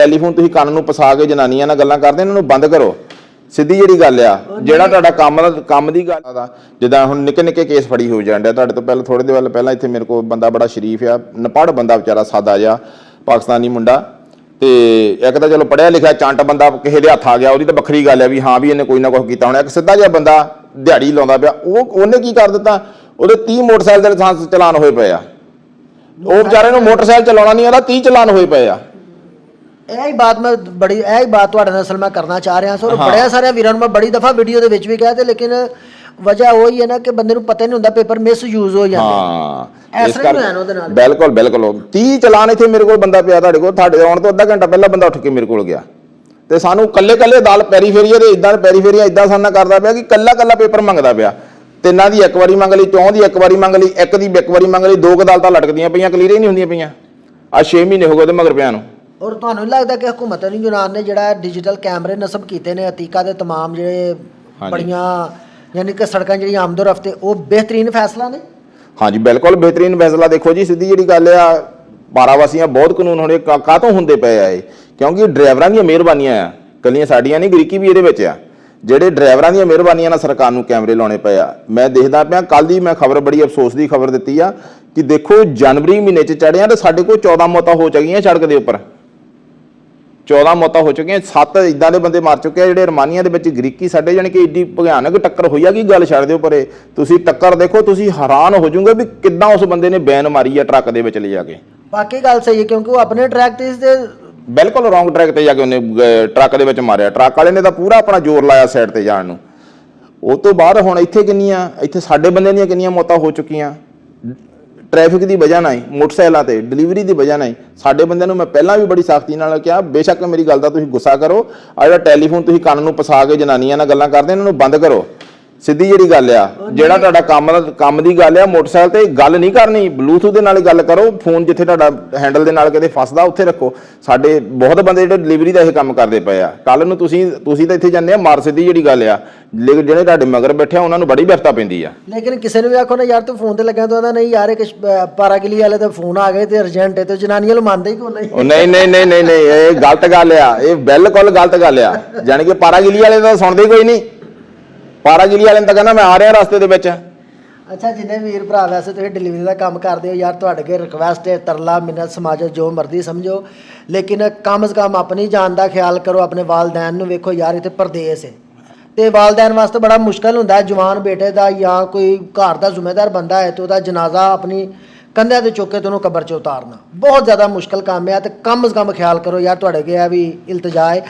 Telephone ਤੁਸੀਂ ਕੰਨ ਨੂੰ ਪਸਾ ਕੇ ਜਨਾਨੀਆਂ ਨਾਲ ਗੱਲਾਂ ਕਰਦੇ, ਇਹਨਾਂ ਨੂੰ ਬੰਦ ਕਰੋ। ਸਿੱਧੀ ਜਿਹੜੀ ਗੱਲ ਆ, ਜਿਹੜਾ ਤੁਹਾਡਾ ਕੰਮ ਦੀ ਗੱਲ ਆ, ਜਿੱਦਾਂ ਹੁਣ ਨਿੱਕੇ ਨਿੱਕੇ ਕੇਸ ਫੜੀ ਹੋ ਜਾਂਦੇ ਤੁਹਾਡੇ ਤੋਂ ਪਹਿਲਾਂ ਥੋੜੇ ਦਿਨ ਪਹਿਲਾਂ ਇੱਥੇ ਮੇਰੇ ਕੋਲ ਬੰਦਾ ਬੜਾ ਸ਼ਰੀਫ ਆ, ਨਪੜ ਬੰਦਾ ਵਿਚਾਰਾ, ਸਾਦਾ ਜਿਹਾ ਪਾਕਿਸਤਾਨੀ ਮੁੰਡਾ, ਤੇ ਇੱਕ ਤਾਂ ਚਲੋ ਪੜ੍ਹਿਆ ਲਿਖਿਆ ਚੰਟ ਬੰਦਾ ਕਿਸੇ ਦੇ ਹੱਥ ਆ ਗਿਆ, ਉਹਦੀ ਤਾਂ ਵੱਖਰੀ ਗੱਲ ਹੈ ਵੀ ਹਾਂ ਵੀ ਇਹਨੇ ਕੋਈ ਨਾ ਕੁਛ ਕੀਤਾ ਹੋਣਾ। ਇੱਕ ਸਿੱਧਾ ਜਿਹਾ ਬੰਦਾ ਦਿਹਾੜੀ ਲਾਉਂਦਾ ਪਿਆ, ਉਹਨੇ ਕੀ ਕਰ ਦਿੱਤਾ, ਉਹਦੇ 30 ਮੋਟਰਸਾਈਕਲ ਦੇ ਲਾਇਸੈਂਸ ਚਲਾਨ ਹੋਏ ਪਏ ਆ। ਉਹ ਵਿਚਾਰੇ ਨੂੰ ਮੋਟਰਸਾਈਕਲ ਚਲਾਉਣਾ ਨਹੀਂ ਆਉਂਦਾ, 30 ਚਲਾਨ ਹੋਏ ਪਏ ਆ। यही बात मैं बड़ी यही बात ਤੁਹਾਡੇ ਨਾਲ ਅਸਲ ਮੈਂ ਕਰਨਾ ਚਾਹ ਰਿਹਾ ਸਰ। ਬੜਿਆ ਸਾਰੇ ਵੀਰਾਂ ਨੂੰ ਮੈਂ ਬੜੀ ਦਫਾ ਵੀਡੀਓ ਦੇ ਵਿੱਚ ਵੀ ਕਿਹਾ ਤੇ ਲੇਕਿਨ ਵਜ੍ਹਾ ਉਹੀ ਹੈ ਨਾ ਕਿ ਬੰਦੇ ਨੂੰ ਪਤਾ ਨਹੀਂ ਹੁੰਦਾ, ਪੇਪਰ ਮਿਸਯੂਜ਼ ਹੋ ਜਾਂਦੇ। ਹਾਂ ਇਸ ਤਰ੍ਹਾਂ ਹੋਇਆ ਨਾ ਉਹਦੇ ਨਾਲ। ਬਿਲਕੁਲ ਬਿਲਕੁਲ 30 ਚਲਾਨ ਇੱਥੇ ਮੇਰੇ ਕੋਲ ਬੰਦਾ ਪਿਆ, ਤੁਹਾਡੇ ਕੋਲ, ਤੁਹਾਡੇ ਆਉਣ ਤੋਂ ਅੱਧਾ ਘੰਟਾ ਪਹਿਲਾਂ ਬੰਦਾ ਉੱਠ ਕੇ ਮੇਰੇ ਕੋਲ ਗਿਆ ਤੇ ਸਾਨੂੰ ਕੱਲੇ ਦਲ ਪੈਰੀਫੇਰੀਆ ਦੇ ਇਦਾਂ ਪੈਰੀਫੇਰੀਆ ਇਦਾਂ ਸਾਨਾ ਕਰਦਾ ਪਿਆ ਕਿ ਕੱਲਾ ਪੇਪਰ ਮੰਗਦਾ ਪਿਆ। ਤਿੰਨਾਂ ਦੀ ਇੱਕ ਵਾਰੀ ਮੰਗ ਲਈ, ਚੌਂ ਦੀ ਇੱਕ ਵਾਰੀ ਮੰਗ ਲਈ, ਇੱਕ ਦੀ ਇੱਕ ਵਾਰੀ ਮੰਗ ਲਈ, ਦੋ ਅਦਾਲਤਾਂ ਲਟਕਦੀਆਂ ਪਈਆਂ, ਕਲੀਅਰ ਹੀ ਨਹੀਂ ਹੁੰਦੀਆਂ ਪਈਆਂ। ਆ 6 ਮਹੀਨੇ ਹੋ ਗਏ ਉਹਦੇ ਮਗਰ ਪਿਆ ਨੂੰ। ਔਰ ਤੁਹਾਨੂੰ ਨਹੀਂ ਲੱਗਦਾ ਕਿ ਹਕੂਮਤ ਯੂਨਾਨ ਨੇ ਜਿਹੜਾ ਡਿਜੀਟਲ ਕੈਮਰੇ ਨਸਬ ਕੀਤੇ ਨੇ ਅਤੀਕਾ ਦੇ ਤਮਾਮ ਜਿਹੜੇ ਬੜੀਆਂ ਯਾਨੀ ਕਿ ਸੜਕਾਂ ਜਿਹੜੀਆਂ ਆਮਦੋ ਰਫਤੇ, ਉਹ ਬਿਹਤਰੀਨ ਫੈਸਲਾ ਨੇ? ਹਾਂਜੀ ਬਿਲਕੁਲ ਬਿਹਤਰੀਨ ਫੈਸਲਾ। ਦੇਖੋ ਜੀ ਸਿੱਧੀ ਜਿਹੜੀ ਗੱਲ ਆ, ਬਾਰਾਵਾਸੀਆਂ ਬਹੁਤ ਕਾਨੂੰਨ ਹੁਣ ਕਾਹਤੋਂ ਹੁੰਦੇ ਪਏ ਆ ਇਹ, ਕਿਉਂਕਿ ਡਰਾਈਵਰਾਂ ਦੀਆਂ ਮਿਹਰਬਾਨੀਆਂ ਆ, ਕੱਲੀਆਂ ਸਾਡੀਆਂ ਨਹੀਂ, ਗਰੀਕੀ ਵੀ ਇਹਦੇ ਵਿੱਚ ਆ। ਜਿਹੜੇ ਡਰਾਈਵਰਾਂ ਦੀਆਂ ਮਿਹਰਬਾਨੀਆਂ ਨਾਲ ਸਰਕਾਰ ਨੂੰ ਕੈਮਰੇ ਲਾਉਣੇ ਪਏ ਆ। ਮੈਂ ਦੇਖਦਾ ਪਿਆ, ਕੱਲ ਦੀ ਮੈਂ ਖਬਰ ਬੜੀ ਅਫਸੋਸ ਦੀ ਖਬਰ ਦਿੱਤੀ ਆ ਕਿ ਦੇਖੋ ਜਨਵਰੀ ਮਹੀਨੇ 'ਚ ਚੜ੍ਹਿਆ ਤੇ ਸਾਡੇ ਕੋਲ 14 ਮੌਤਾਂ ਹੋ ਚੁੱਕੀਆਂ ਸੜਕ ਦੇ ਉੱਪਰ, 14 ਮੌਤਾਂ ਹੋ ਚੁੱਕੀਆਂ। 7 ਇਦਾਂ ਦੇ ਬੰਦੇ ਮਰ ਚੁੱਕੇ ਆ ਜਿਹੜੇ ਰਮਾਨੀਆਂ ਦੇ ਵਿੱਚ ਗਰੀਕੀ ਸਾਡੇ, ਜਾਣੀ ਕਿ ਏਡੀ ਭਿਆਨਕ ਟੱਕਰ ਹੋਈ ਆ ਕਿ ਗੱਲ ਛੱਡ ਦਿਓ ਪਰੇ। ਤੁਸੀਂ ਟੱਕਰ ਦੇਖੋ, ਤੁਸੀਂ ਹੈਰਾਨ ਹੋ ਜਾਓਗੇ ਵੀ ਕਿੱਦਾਂ ਉਸ ਬੰਦੇ ਨੇ ਬੈਨ ਮਾਰੀ ਆ ਟਰੱਕ ਦੇ ਵਿੱਚ ਲੈ ਜਾ ਕੇ। ਬਾਕੀ ਗੱਲ ਸਹੀ ਹੈ, ਕਿਉਂਕਿ ਉਹ ਆਪਣੇ ਟਰੈਕ ਤੇ ਬਿਲਕੁਲ ਰੌਂਗ ਟਰੈਕ ਤੇ ਜਾ ਕੇ ਉਹਨੇ ਟਰੱਕ ਦੇ ਵਿੱਚ ਮਾਰਿਆ। ਟਰੱਕ ਵਾਲੇ ਨੇ ਤਾਂ ਪੂਰਾ ਆਪਣਾ ਜ਼ੋਰ ਲਾਇਆ ਸਾਈਡ ਤੇ ਜਾਣ ਨੂੰ। ਉਹ ਤੋਂ ਬਾਅਦ ਹੁਣ ਇੱਥੇ ਸਾਡੇ ਬੰਦਿਆਂ ਦੀਆਂ ਕਿੰਨੀਆਂ ਮੌਤਾਂ ਹੋ ਚੁੱਕੀਆਂ ਟ੍ਰੈਫਿਕ ਦੀ ਵਜ੍ਹਾ ਨਾਲ, ਮੋਟਰਸਾਈਕਲਾਂ ਤੇ ਡਿਲੀਵਰੀ ਦੀ ਵਜ੍ਹਾ ਨਾਲ। ਸਾਡੇ ਬੰਦਿਆਂ ਨੂੰ ਮੈਂ ਪਹਿਲਾਂ ਵੀ ਬੜੀ ਸਖਤੀ ਨਾਲ ਕਿਹਾ, ਬੇਸ਼ੱਕ ਮੇਰੀ ਗੱਲ ਦਾ ਤੁਸੀਂ ਗੁੱਸਾ ਕਰੋ, ਆ ਜਿਹੜਾ ਟੈਲੀਫੋਨ ਤੁਸੀਂ ਕੰਨ ਨੂੰ ਪਸਾ ਕੇ ਜਨਾਨੀਆਂ ਨਾਲ ਗੱਲਾਂ ਕਰਦੇ, ਇਹਨਾਂ ਨੂੰ ਬੰਦ ਕਰੋ। ਸਿੱਧੀ ਜਿਹੜੀ ਗੱਲ ਆ, ਜਿਹੜਾ ਤੁਹਾਡਾ ਕੰਮ ਦੀ ਗੱਲ ਆ, ਮੋਟਰਸਾਈਕਲ ਤੇ ਗੱਲ ਨਹੀਂ ਕਰਨੀ, ਬਲੂਟੂਥ ਦੇ ਨਾਲ ਗੱਲ ਕਰੋ। ਫੋਨ ਜਿੱਥੇ ਤੁਹਾਡਾ ਹੈਂਡਲ ਦੇ ਨਾਲ ਕਿਤੇ ਫਸਦਾ ਉੱਥੇ ਰੱਖੋ। ਸਾਡੇ ਬਹੁਤ ਬੰਦੇ ਜਿਹੜੇ ਡਿਲੀਵਰੀ ਦਾ ਇਹ ਕੰਮ ਕਰਦੇ ਪਏ ਆ। ਕੱਲ ਨੂੰ ਤੁਸੀਂ ਤਾਂ ਇੱਥੇ ਜਾਂਦੇ ਆ ਮਾਰ, ਸਿੱਧੀ ਜਿਹੜੀ ਗੱਲ ਆ, ਲੇਕਿਨ ਜਿਹੜੇ ਤੁਹਾਡੇ ਮਗਰ ਬੈਠੇ ਆ ਉਹਨਾਂ ਨੂੰ ਬੜੀ ਬਿਰਤਾ ਪੈਂਦੀ ਆ। ਲੇਕਿਨ ਕਿਸੇ ਨੂੰ ਵੀ ਆਖੋ ਨਾ ਯਾਰ ਤੂੰ ਫੋਨ ਤੇ ਲੱਗਿਆ ਤਾਂ ਉਹਦਾ ਨਹੀਂ ਯਾਰ ਇੱਕ ਪਾਰਾਗਿਲੀ ਵਾਲੇ ਦਾ ਫੋਨ ਆ ਗਏ ਤੇ ਅਰਜੈਂਟ ਹੈ, ਤੇ ਜਨਾਨੀਆਂ ਨੂੰ ਮੰਨਦੇ ਹੀ ਕੋਈ ਨਹੀਂ। ਨਹੀਂ ਇਹ ਗਲਤ ਗੱਲ ਆ, ਇਹ ਬਿਲਕੁਲ ਗਲਤ ਗੱਲ ਆ। ਜਾਣੀ ਕਿ ਪਾਰਾਗਿਲੀ ਵਾਲੇ ਤਾਂ ਸੁਣਦੇ ਕੋਈ ਨਹੀਂ। ਪਾਰਾਗਿਲੀ ਵਾਲੇ ਨੇ ਤਾਂ ਕਹਿੰਦਾ ਮੈਂ ਆ ਰਿਹਾ ਰਸਤੇ ਦੇ ਵਿੱਚ। ਅੱਛਾ, ਜਿੰਨੇ ਵੀਰ ਭਰਾ ਵੈਸੇ ਤੁਸੀਂ ਡਿਲੀਵਰੀ ਦਾ ਕੰਮ ਕਰਦੇ ਹੋ ਯਾਰ, ਤੁਹਾਡੇ ਅੱਗੇ ਰਿਕਵੈਸਟ ਹੈ, ਤਰਲਾ ਮਿੰਨਤ ਸਮਾਜੋ ਜੋ ਮਰਜ਼ੀ ਸਮਝੋ, ਲੇਕਿਨ ਕਮ ਸੇ ਕਮ ਆਪਣੀ ਜਾਨ ਦਾ ਖਿਆਲ ਕਰੋ। ਆਪਣੇ ਵਾਲਦੈਨ ਨੂੰ ਵੇਖੋ ਯਾਰ, ਇੱਥੇ ਪਰਦੇਸ ਹੈ ਤੇ ਵਾਲਦੈਨ ਵਾਸਤੇ ਬੜਾ ਮੁਸ਼ਕਲ ਹੁੰਦਾ ਹੈ ਜਵਾਨ ਬੇਟੇ ਦਾ ਜਾਂ ਕੋਈ ਘਰ ਦਾ ਜ਼ਿੰਮੇਦਾਰ ਬੰਦਾ ਹੈ ਤੇ ਉਹਦਾ ਜਨਾਜ਼ਾ ਆਪਣੀ ਕੰਧਿਆਂ ਤੇ ਚੁੱਕ ਕੇ ਤੇ ਉਹਨੂੰ ਕਬਰ 'ਚ ਉਤਾਰਨਾ ਬਹੁਤ ਜ਼ਿਆਦਾ ਮੁਸ਼ਕਲ ਕੰਮ ਹੈ। ਤੇ ਕਮ ਸੇ ਕਮ ਖਿਆਲ ਕਰੋ ਯਾਰ, ਤੁਹਾਡੇ ਅੱਗੇ ਇਹ ਵੀ ਇਲਤਜਾ ਹੈ।